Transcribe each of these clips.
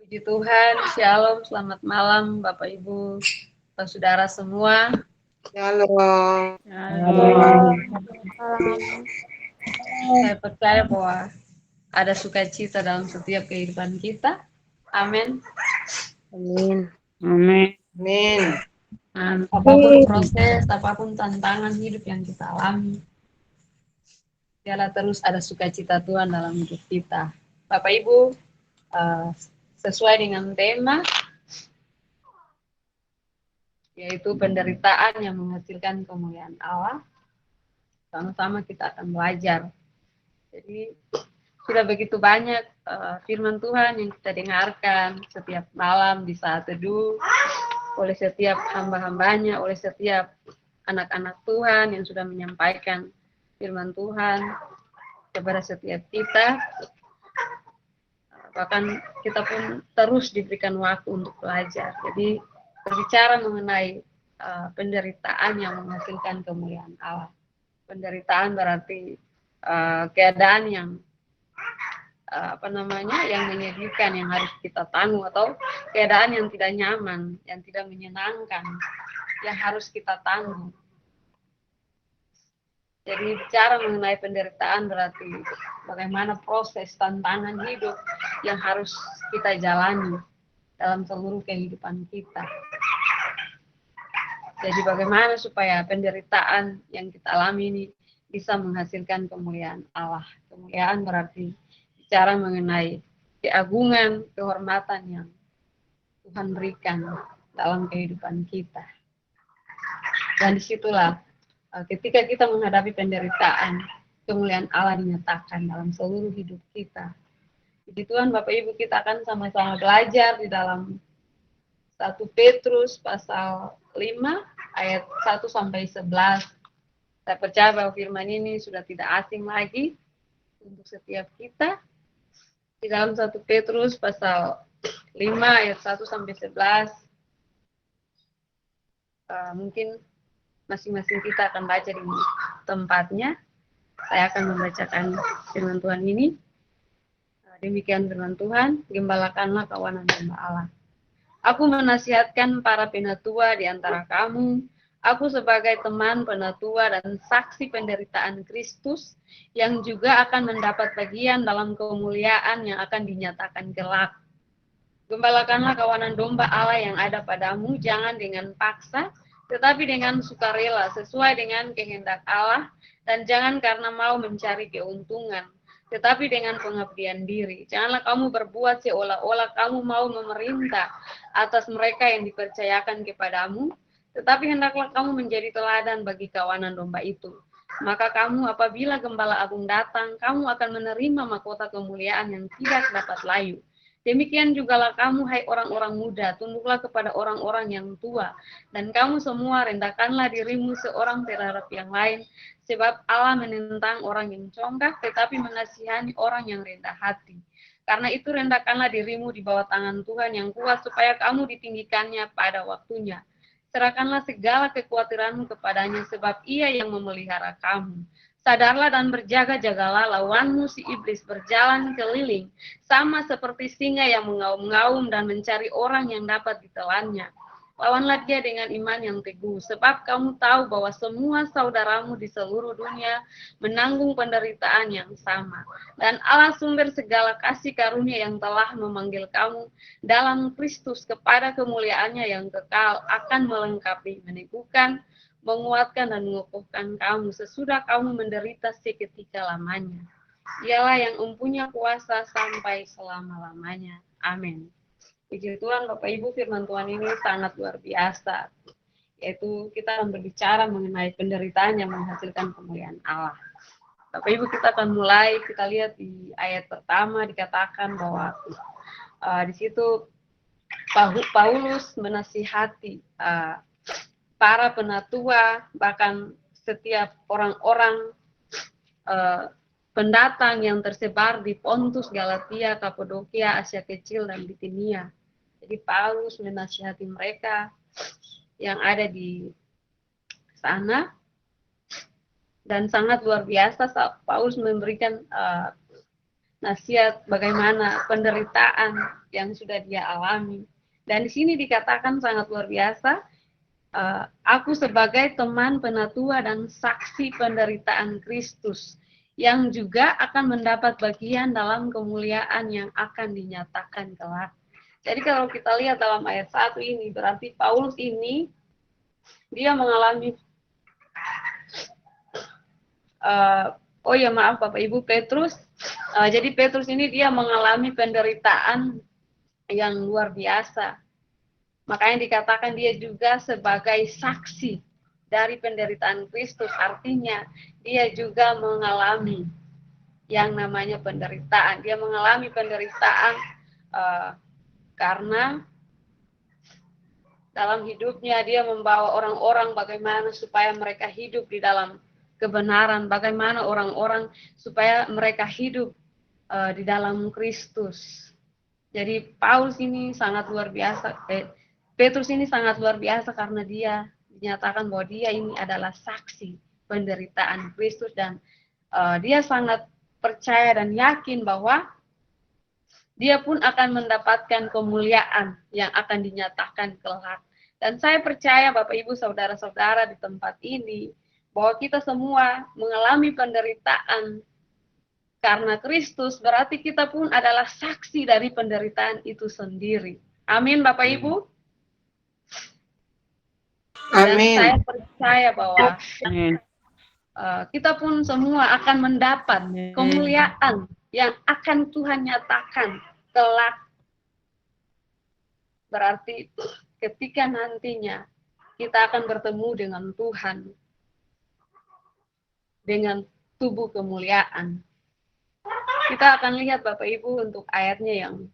Puji Tuhan, Shalom, selamat malam Bapak Ibu, saudara semua. Shalom. Saya percaya bahwa ada sukacita dalam setiap kehidupan kita. Amin. Amin. Amin. Dan apapun proses, apapun tantangan hidup yang kita alami, biarlah terus ada sukacita Tuhan dalam hidup kita. Bapak Ibu, sesuai dengan tema, yaitu penderitaan yang menghasilkan kemuliaan Allah. Sama-sama kita akan belajar. Jadi sudah begitu banyak firman Tuhan yang kita dengarkan setiap malam di saat teduh oleh setiap hamba-hambanya, oleh setiap anak-anak Tuhan yang sudah menyampaikan firman Tuhan kepada setiap kita. Bahkan kita pun terus diberikan waktu untuk belajar. Jadi berbicara mengenai penderitaan yang menghasilkan kemuliaan Allah. Penderitaan berarti keadaan yang yang menyedihkan, yang harus kita tanggung, atau keadaan yang tidak nyaman, yang tidak menyenangkan, yang harus kita tanggung. Jadi bicara mengenai penderitaan berarti bagaimana proses tantangan hidup yang harus kita jalani dalam seluruh kehidupan kita. Jadi bagaimana supaya penderitaan yang kita alami ini bisa menghasilkan kemuliaan Allah. Kemuliaan berarti bicara mengenai keagungan, kehormatan yang Tuhan berikan dalam kehidupan kita. Dan disitulah ketika kita menghadapi penderitaan, kemuliaan Allah dinyatakan dalam seluruh hidup kita. Jadi Tuhan, Bapak Ibu, kita akan sama-sama belajar di dalam 1 Petrus pasal 5 ayat 1 sampai 11. Saya percaya bahwa firman ini sudah tidak asing lagi untuk setiap kita. Di dalam 1 Petrus pasal 5 ayat 1 sampai 11. Mungkin masing-masing kita akan baca di tempatnya. Saya akan membacakan firman Tuhan ini. Demikian firman Tuhan, gembalakanlah kawanan domba Allah. Aku menasihatkan para penatua di antara kamu, aku sebagai teman penatua dan saksi penderitaan Kristus, yang juga akan mendapat bagian dalam kemuliaan yang akan dinyatakan kelak. Gembalakanlah kawanan domba Allah yang ada padamu, jangan dengan paksa, tetapi dengan sukarela, sesuai dengan kehendak Allah, dan jangan karena mau mencari keuntungan, tetapi dengan pengabdian diri. Janganlah kamu berbuat seolah-olah kamu mau memerintah atas mereka yang dipercayakan kepadamu, tetapi hendaklah kamu menjadi teladan bagi kawanan domba itu. Maka kamu apabila Gembala Agung datang, kamu akan menerima mahkota kemuliaan yang tidak dapat layu. Demikian jugalah kamu, hai orang-orang muda, tunduklah kepada orang-orang yang tua, dan kamu semua rendahkanlah dirimu seorang terhadap yang lain, sebab Allah menentang orang yang congkak, tetapi mengasihani orang yang rendah hati. Karena itu rendahkanlah dirimu di bawah tangan Tuhan yang kuat, supaya kamu ditinggikannya pada waktunya. Serahkanlah segala kekhawatiranmu kepadanya, sebab Ia yang memelihara kamu. Sadarlah dan berjaga-jagalah, lawanmu si iblis berjalan keliling, sama seperti singa yang mengaum-ngaum dan mencari orang yang dapat ditelannya. Lawanlah dia dengan iman yang teguh, sebab kamu tahu bahwa semua saudaramu di seluruh dunia menanggung penderitaan yang sama. Dan Allah sumber segala kasih karunia yang telah memanggil kamu dalam Kristus kepada kemuliaannya yang kekal akan melengkapi, meneguhkan, menguatkan dan mengokohkan kamu sesudah kamu menderita seketika lamanya. Dialah yang mempunyai kuasa sampai selama-lamanya. Amin. Puji Tuhan, Bapak Ibu, firman Tuhan ini sangat luar biasa. Yaitu kita akan berbicara mengenai penderitaan yang menghasilkan kemuliaan Allah. Bapak Ibu, kita akan mulai, kita lihat di ayat pertama dikatakan bahwa di situ Paulus menasihati para penatua, bahkan setiap orang-orang pendatang yang tersebar di Pontus, Galatia, Kapadokia, Asia Kecil, dan Bitinia. Jadi Paulus menasihati mereka yang ada di sana, dan sangat luar biasa Paulus memberikan nasihat bagaimana penderitaan yang sudah dia alami. Dan di sini dikatakan sangat luar biasa, aku sebagai teman penatua dan saksi penderitaan Kristus, yang juga akan mendapat bagian dalam kemuliaan yang akan dinyatakan kelak. Jadi kalau kita lihat dalam ayat 1 ini, berarti Paulus ini, dia mengalami, Bapak Ibu, Petrus, jadi Petrus ini dia mengalami penderitaan yang luar biasa. Makanya dikatakan dia juga sebagai saksi dari penderitaan Kristus, artinya dia juga mengalami yang namanya penderitaan. Dia mengalami penderitaan karena dalam hidupnya dia membawa orang-orang bagaimana supaya mereka hidup di dalam kebenaran, bagaimana orang-orang supaya mereka hidup di dalam Kristus. Jadi Paulus ini sangat luar biasa, Petrus ini sangat luar biasa karena dia dinyatakan bahwa dia ini adalah saksi penderitaan Kristus, dan dia sangat percaya dan yakin bahwa dia pun akan mendapatkan kemuliaan yang akan dinyatakan kelak. Dan saya percaya Bapak Ibu saudara-saudara di tempat ini bahwa kita semua mengalami penderitaan karena Kristus, berarti kita pun adalah saksi dari penderitaan itu sendiri. Amin Bapak Ibu. Dan Amin. saya percaya bahwa kita pun semua akan mendapat kemuliaan yang akan Tuhan nyatakan kelak. Berarti ketika nantinya kita akan bertemu dengan Tuhan dengan tubuh kemuliaan. Kita akan lihat Bapak Ibu untuk ayatnya yang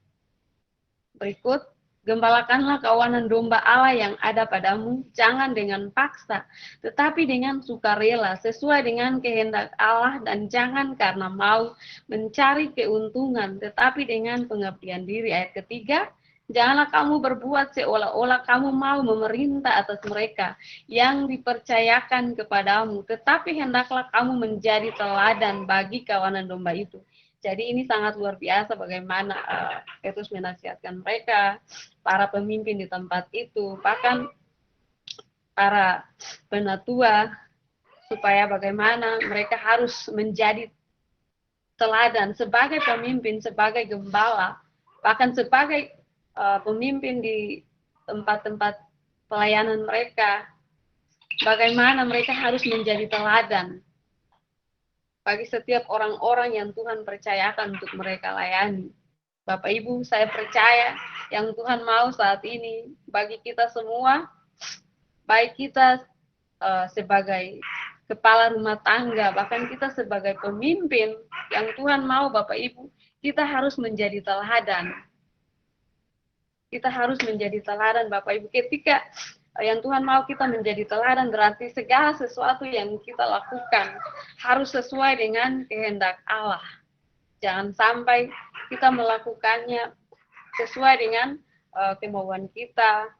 berikut. Gembalakanlah kawanan domba Allah yang ada padamu, jangan dengan paksa, tetapi dengan sukarela, sesuai dengan kehendak Allah, dan jangan karena mau mencari keuntungan, tetapi dengan pengabdian diri. Ayat ketiga, janganlah kamu berbuat seolah-olah kamu mau memerintah atas mereka yang dipercayakan kepadamu, tetapi hendaklah kamu menjadi teladan bagi kawanan domba itu. Jadi ini sangat luar biasa bagaimana Petrus menasihatkan mereka, para pemimpin di tempat itu, bahkan para penatua, supaya bagaimana mereka harus menjadi teladan sebagai pemimpin, sebagai gembala, bahkan sebagai pemimpin di tempat-tempat pelayanan mereka, bagaimana mereka harus menjadi teladan bagi setiap orang-orang yang Tuhan percayakan untuk mereka layani. Bapak Ibu, saya percaya yang Tuhan mau saat ini bagi kita semua, baik kita sebagai kepala rumah tangga, bahkan kita sebagai pemimpin, yang Tuhan mau Bapak Ibu, kita harus menjadi teladan. Kita harus menjadi teladan Bapak Ibu. Ketika yang Tuhan mau kita menjadi teladan, berarti segala sesuatu yang kita lakukan harus sesuai dengan kehendak Allah. Jangan sampai kita melakukannya sesuai dengan kemauan kita.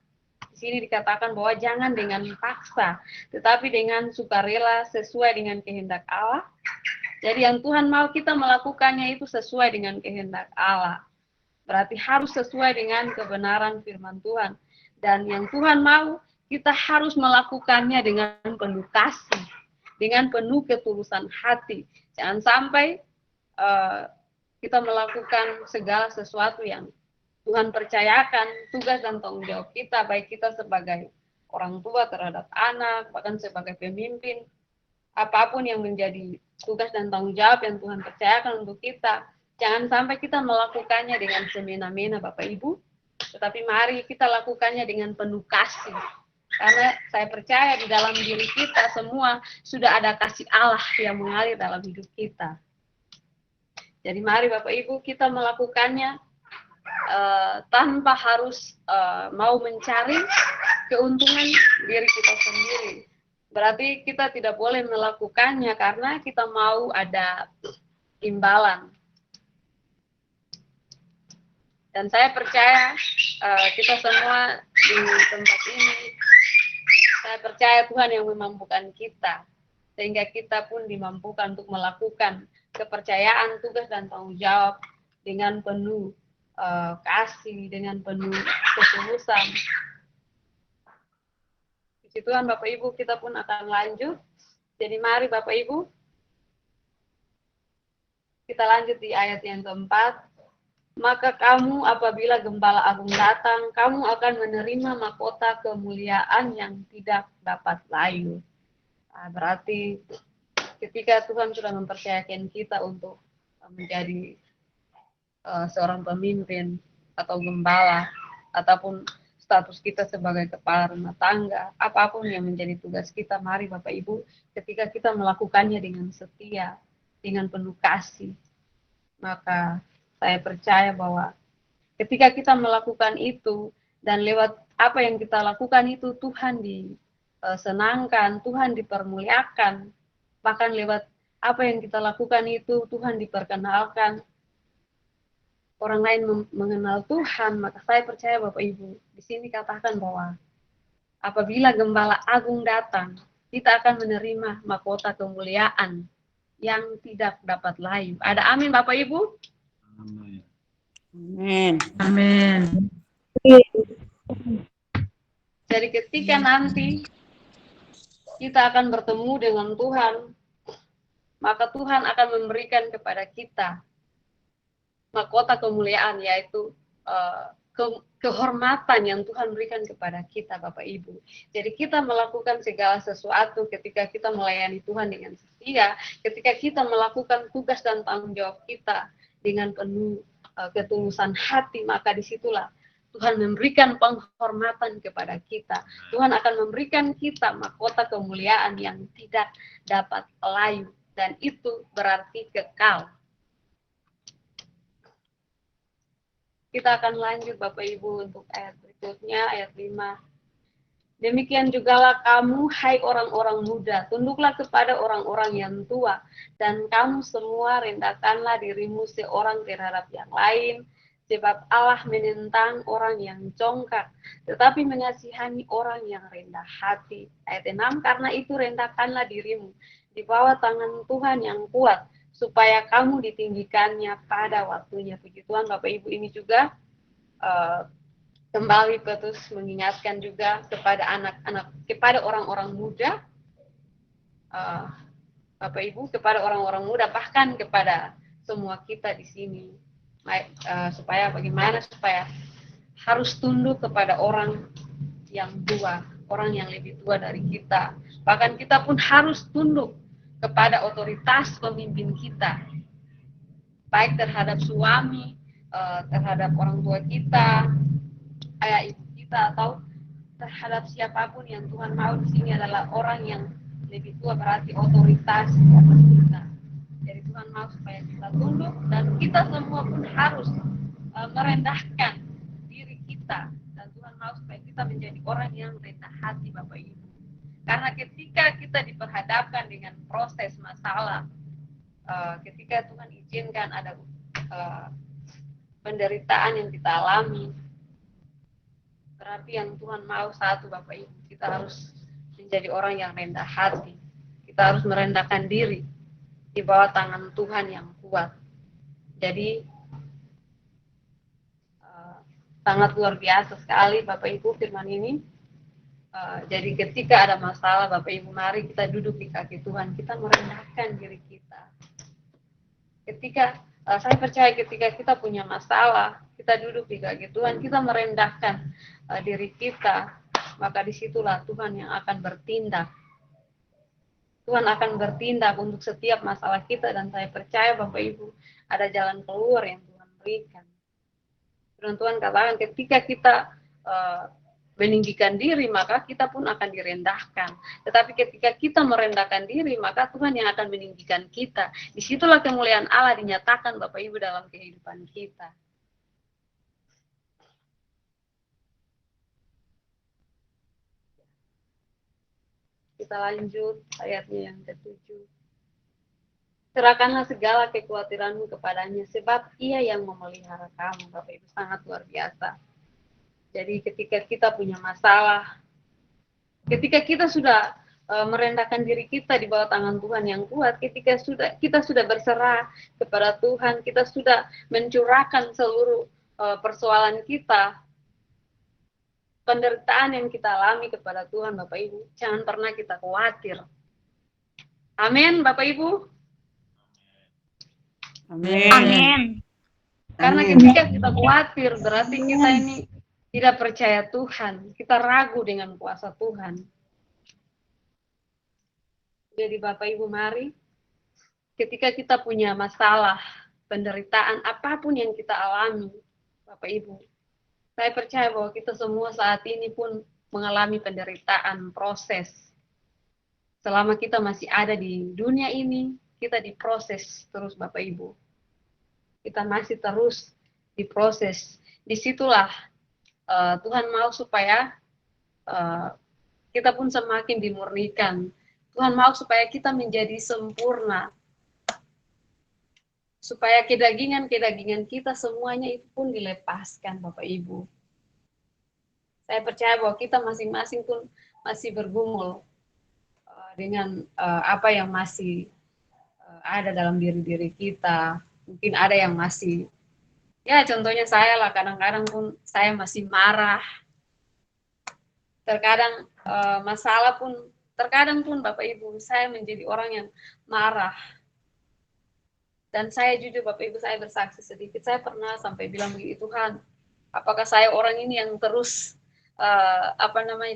Di sini dikatakan bahwa jangan dengan paksa, tetapi dengan sukarela sesuai dengan kehendak Allah. Jadi yang Tuhan mau kita melakukannya itu sesuai dengan kehendak Allah. Berarti harus sesuai dengan kebenaran firman Tuhan. Dan yang Tuhan mau, kita harus melakukannya dengan penuh kasih, dengan penuh ketulusan hati. Jangan sampai kita melakukan segala sesuatu yang Tuhan percayakan, tugas dan tanggung jawab kita, baik kita sebagai orang tua terhadap anak, bahkan sebagai pemimpin, apapun yang menjadi tugas dan tanggung jawab yang Tuhan percayakan untuk kita, jangan sampai kita melakukannya dengan semena-mena Bapak Ibu, tetapi mari kita lakukannya dengan penuh kasih. Karena saya percaya di dalam diri kita semua sudah ada kasih Allah yang mengalir dalam hidup kita. Jadi mari Bapak Ibu kita melakukannya tanpa harus mau mencari keuntungan diri kita sendiri. Berarti kita tidak boleh melakukannya karena kita mau ada imbalan. Dan saya percaya kita semua di tempat ini, saya percaya Tuhan yang memampukan kita, sehingga kita pun dimampukan untuk melakukan kepercayaan, tugas, dan tanggung jawab dengan penuh kasih, dengan penuh ketulusan. Puji Tuhan Bapak Ibu, kita pun akan lanjut. Jadi mari Bapak Ibu, kita lanjut di ayat yang keempat. Maka kamu apabila Gembala Agung datang, kamu akan menerima mahkota kemuliaan yang tidak dapat layu. Nah, berarti ketika Tuhan sudah mempercayakan kita untuk menjadi seorang pemimpin atau gembala, ataupun status kita sebagai kepala rumah tangga, apapun yang menjadi tugas kita, mari Bapak Ibu, ketika kita melakukannya dengan setia, dengan penuh kasih, maka saya percaya bahwa ketika kita melakukan itu dan lewat apa yang kita lakukan itu Tuhan disenangkan, Tuhan dipermuliakan, bahkan lewat apa yang kita lakukan itu Tuhan diperkenalkan, orang lain mengenal Tuhan, maka saya percaya Bapak Ibu, di sini katakan bahwa apabila Gembala Agung datang, kita akan menerima mahkota kemuliaan yang tidak dapat layu. Ada amin Bapak Ibu? Amin. Amin. Jadi ketika nanti kita akan bertemu dengan Tuhan, maka Tuhan akan memberikan kepada kita mahkota kemuliaan, yaitu kehormatan yang Tuhan berikan kepada kita Bapak Ibu. Jadi kita melakukan segala sesuatu ketika kita melayani Tuhan dengan setia, ketika kita melakukan tugas dan tanggung jawab kita dengan penuh ketulusan hati, maka disitulah Tuhan memberikan penghormatan kepada kita. Tuhan akan memberikan kita mahkota kemuliaan yang tidak dapat layu, dan itu berarti kekal. Kita akan lanjut Bapak Ibu untuk ayat berikutnya, ayat 5. Demikian jugalah kamu, hai orang-orang muda, tunduklah kepada orang-orang yang tua, dan kamu semua rendahkanlah dirimu seorang terhadap yang lain, sebab Allah menentang orang yang congkak, tetapi mengasihani orang yang rendah hati. Ayat 6, karena itu rendahkanlah dirimu di bawah tangan Tuhan yang kuat, supaya kamu ditinggikannya pada waktunya. Puji Tuhan Bapak Ibu, ini juga kembali Petrus mengingatkan juga kepada anak-anak, kepada orang-orang muda, Bapak Ibu, kepada orang-orang muda, bahkan kepada semua kita di sini, supaya bagaimana, supaya harus tunduk kepada orang yang tua, orang yang lebih tua dari kita. Bahkan kita pun harus tunduk kepada otoritas pemimpin kita, baik terhadap suami, terhadap orang tua kita, ayah ibu kita, atau terhadap siapapun yang Tuhan mau. Di sini adalah orang yang lebih tua, berarti otoritas di atas kita. Jadi Tuhan mau supaya kita tunduk, dan kita semua pun harus merendahkan diri kita, dan Tuhan mau supaya kita menjadi orang yang rendah hati Bapak Ibu. Karena ketika kita diperhadapkan dengan proses masalah, ketika Tuhan izinkan ada penderitaan yang kita alami, berarti yang Tuhan mau satu Bapak Ibu, kita harus menjadi orang yang rendah hati. Kita harus merendahkan diri di bawah tangan Tuhan yang kuat. Jadi sangat luar biasa sekali Bapak Ibu firman ini. Jadi ketika ada masalah Bapak Ibu, mari kita duduk di kaki Tuhan, kita merendahkan diri kita. Ketika saya percaya ketika kita punya masalah, kita duduk di kaki Tuhan, kita merendahkan diri kita, maka disitulah Tuhan yang akan bertindak. Tuhan akan bertindak untuk setiap masalah kita, dan saya percaya Bapak Ibu ada jalan keluar yang Tuhan berikan. Dan Tuhan katakan ketika kita meninggikan diri, maka kita pun akan direndahkan. Tetapi ketika kita merendahkan diri, maka Tuhan yang akan meninggikan kita. Disitulah kemuliaan Allah dinyatakan Bapak Ibu dalam kehidupan kita. Kita lanjut ayatnya yang ke-7. Serahkanlah segala kekhawatiranmu kepadanya, sebab Ia yang memelihara kamu. Bapak Ibu, sangat luar biasa. Jadi ketika kita punya masalah, ketika kita sudah merendahkan diri kita di bawah tangan Tuhan yang kuat. Ketika kita sudah berserah kepada Tuhan, kita sudah mencurahkan seluruh persoalan kita, penderitaan yang kita alami kepada Tuhan, Bapak Ibu, jangan pernah kita khawatir. Amin, Bapak Ibu. Amin. Amin. Karena ketika kita khawatir, berarti kita ini tidak percaya Tuhan. Kita ragu dengan kuasa Tuhan. Jadi Bapak Ibu, mari ketika kita punya masalah, penderitaan, apapun yang kita alami, Bapak Ibu, saya percaya bahwa kita semua saat ini pun mengalami penderitaan, proses. Selama kita masih ada di dunia ini, kita diproses terus Bapak Ibu. Kita masih terus diproses. Disitulah Tuhan mau supaya kita pun semakin dimurnikan. Tuhan mau supaya kita menjadi sempurna. Supaya kedagingan-kedagingan kita semuanya itu pun dilepaskan, Bapak Ibu. Saya percaya bahwa kita masing-masing pun masih bergumul dengan apa yang masih ada dalam diri-diri kita. Mungkin ada yang masih, ya contohnya saya lah, kadang-kadang pun saya masih marah. Terkadang masalah pun, terkadang pun Bapak Ibu, saya menjadi orang yang marah. Dan saya jujur Bapak Ibu, saya bersaksi sedikit, saya pernah sampai bilang begitu, Tuhan, apakah saya orang ini yang terus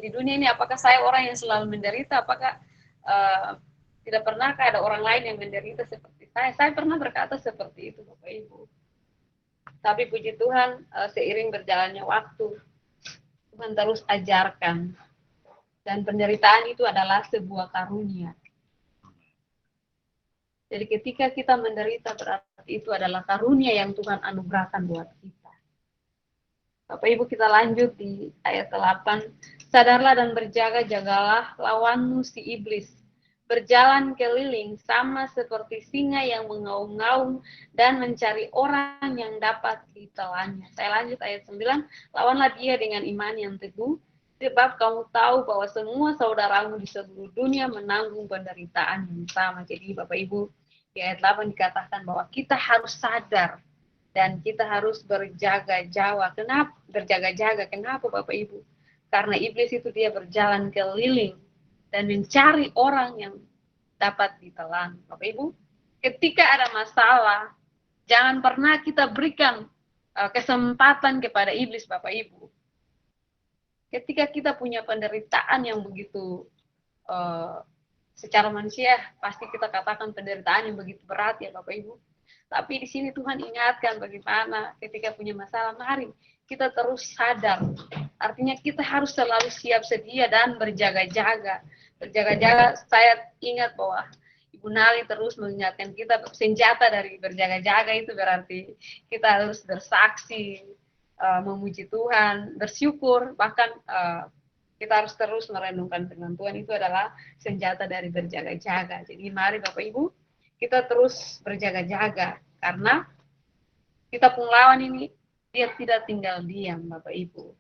di dunia ini, apakah saya orang yang selalu menderita, apakah tidak pernahkah ada orang lain yang menderita seperti saya? Saya pernah berkata seperti itu Bapak Ibu. Tapi puji Tuhan, seiring berjalannya waktu, Tuhan terus ajarkan. Dan penderitaan itu adalah sebuah karunia. Jadi ketika kita menderita, berarti itu adalah karunia yang Tuhan anugerahkan buat kita. Bapak Ibu, kita lanjut di ayat 8. Sadarlah dan berjaga-jagalah, lawanmu si iblis. Berjalan keliling sama seperti singa yang mengaum-ngaum dan mencari orang yang dapat ditelannya. Saya lanjut ayat 9. Lawanlah dia dengan iman yang teguh, sebab kamu tahu bahwa semua saudaramu di seluruh dunia menanggung penderitaan yang sama. Jadi Bapak Ibu, di ayat 8 dikatakan bahwa kita harus sadar dan kita harus berjaga-jaga. Kenapa Bapak Ibu? Karena iblis itu dia berjalan keliling dan mencari orang yang dapat ditelan. Bapak Ibu, ketika ada masalah, jangan pernah kita berikan kesempatan kepada iblis, Bapak Ibu. Ketika kita punya penderitaan yang begitu secara manusia, pasti kita katakan penderitaan yang begitu berat ya Bapak Ibu. Tapi di sini Tuhan ingatkan bagaimana ketika punya masalah, mari kita terus sadar. Artinya kita harus selalu siap sedia dan berjaga-jaga. Berjaga-jaga, saya ingat bahwa Ibu Nali terus mengingatkan kita senjata dari berjaga-jaga itu berarti kita harus bersaksi, memuji Tuhan, bersyukur, bahkan kita harus terus merenungkan firman Tuhan. Itu adalah senjata dari berjaga-jaga. Jadi mari Bapak Ibu, kita terus berjaga-jaga, karena kita pun lawan ini, dia tidak tinggal diam Bapak Ibu.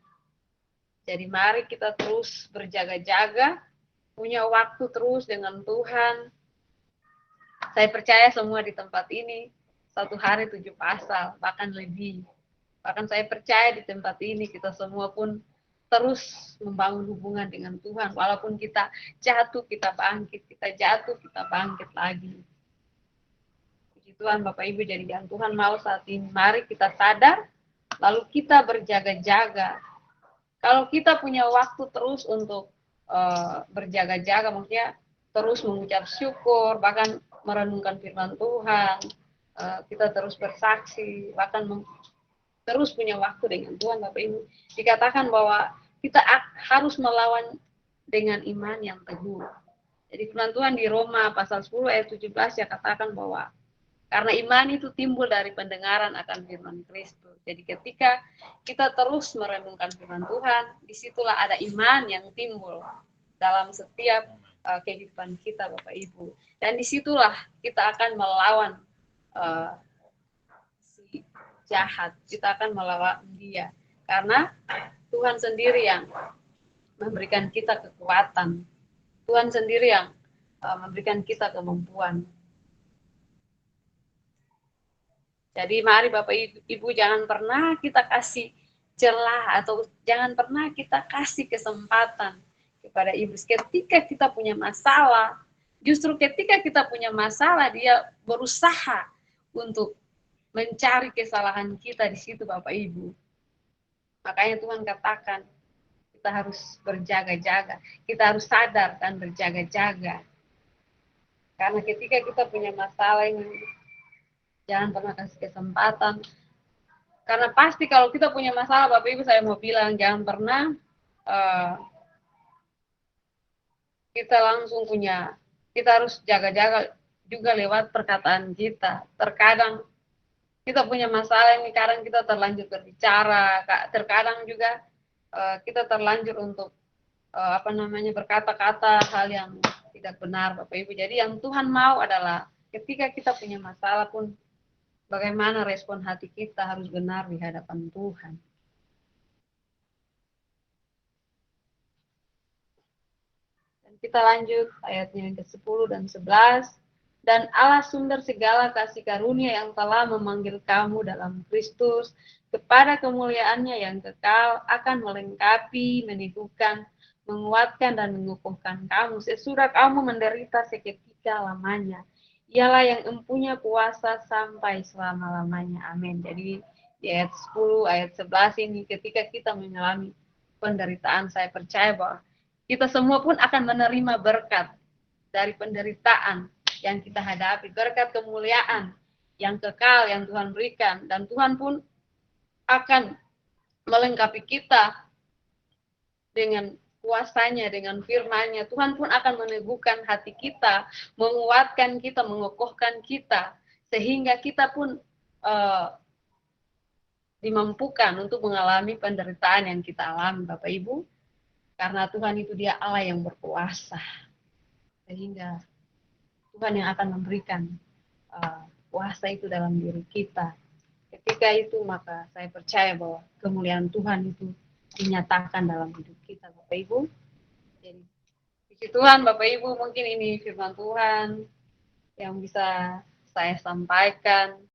Jadi mari kita terus berjaga-jaga, punya waktu terus dengan Tuhan. Saya percaya semua di tempat ini, satu hari 7 pasal, bahkan lebih. Bahkan saya percaya di tempat ini kita semua pun terus membangun hubungan dengan Tuhan. Walaupun kita jatuh, kita bangkit. Kita jatuh, kita bangkit lagi. Puji Tuhan Bapak Ibu, jadi yang Tuhan mau saat ini, mari kita sadar, lalu kita berjaga-jaga. Kalau kita punya waktu terus untuk berjaga-jaga, maksudnya terus mengucap syukur, bahkan merenungkan firman Tuhan, kita terus bersaksi, bahkan terus punya waktu dengan Tuhan Bapak Ibu. Dikatakan bahwa kita harus melawan dengan iman yang teguh. Jadi firman Tuhan di Roma pasal 10 ayat 17 ya katakan bahwa karena iman itu timbul dari pendengaran akan firman Kristus. Jadi ketika kita terus merenungkan firman Tuhan, disitulah ada iman yang timbul dalam setiap kehidupan kita Bapak Ibu. Dan disitulah kita akan melawan si jahat, kita akan melawan dia. Karena Tuhan sendiri yang memberikan kita kekuatan. Tuhan sendiri yang memberikan kita kemampuan. Jadi mari Bapak Ibu jangan pernah kita kasih celah atau jangan pernah kita kasih kesempatan kepada iblis. Ketika kita punya masalah, justru ketika kita punya masalah dia berusaha untuk mencari kesalahan kita di situ Bapak Ibu. Makanya Tuhan katakan kita harus berjaga-jaga, kita harus sadar dan berjaga-jaga. Karena ketika kita punya masalah ini, jangan pernah kasih kesempatan. Karena pasti kalau kita punya masalah, Bapak Ibu saya mau bilang, jangan pernah kita langsung kita harus jaga-jaga juga lewat perkataan kita. Terkadang kita punya masalah ini, kadang kita terlanjur berbicara, terkadang juga kita terlanjur untuk berkata-kata hal yang tidak benar, Bapak Ibu. Jadi yang Tuhan mau adalah ketika kita punya masalah pun bagaimana respon hati kita harus benar di hadapan Tuhan. Dan kita lanjut ayatnya yang ke-10 dan 11. Dan Allah sumber segala kasih karunia yang telah memanggil kamu dalam Kristus kepada kemuliaannya yang kekal akan melengkapi, meneguhkan, menguatkan dan mengukuhkan kamu sesudah kamu menderita seketika lamanya. Ialah yang empunya kuasa sampai selama-lamanya. Amin. Jadi di ayat 10, ayat 11 ini ketika kita mengalami penderitaan, saya percaya bahwa kita semua pun akan menerima berkat dari penderitaan yang kita hadapi, berkat kemuliaan yang kekal yang Tuhan berikan, dan Tuhan pun akan melengkapi kita dengan kuasanya, dengan firman-Nya. Tuhan pun akan meneguhkan hati kita, menguatkan kita, mengokohkan kita, sehingga kita pun dimampukan untuk mengalami penderitaan yang kita alami, Bapak Ibu, karena Tuhan itu dia Allah yang berkuasa, sehingga Tuhan yang akan memberikan kuasa itu dalam diri kita. Ketika itu maka saya percaya bahwa kemuliaan Tuhan itu dinyatakan dalam hidup kita, Bapak Ibu. Jadi puji Tuhan Bapak Ibu, mungkin ini firman Tuhan yang bisa saya sampaikan.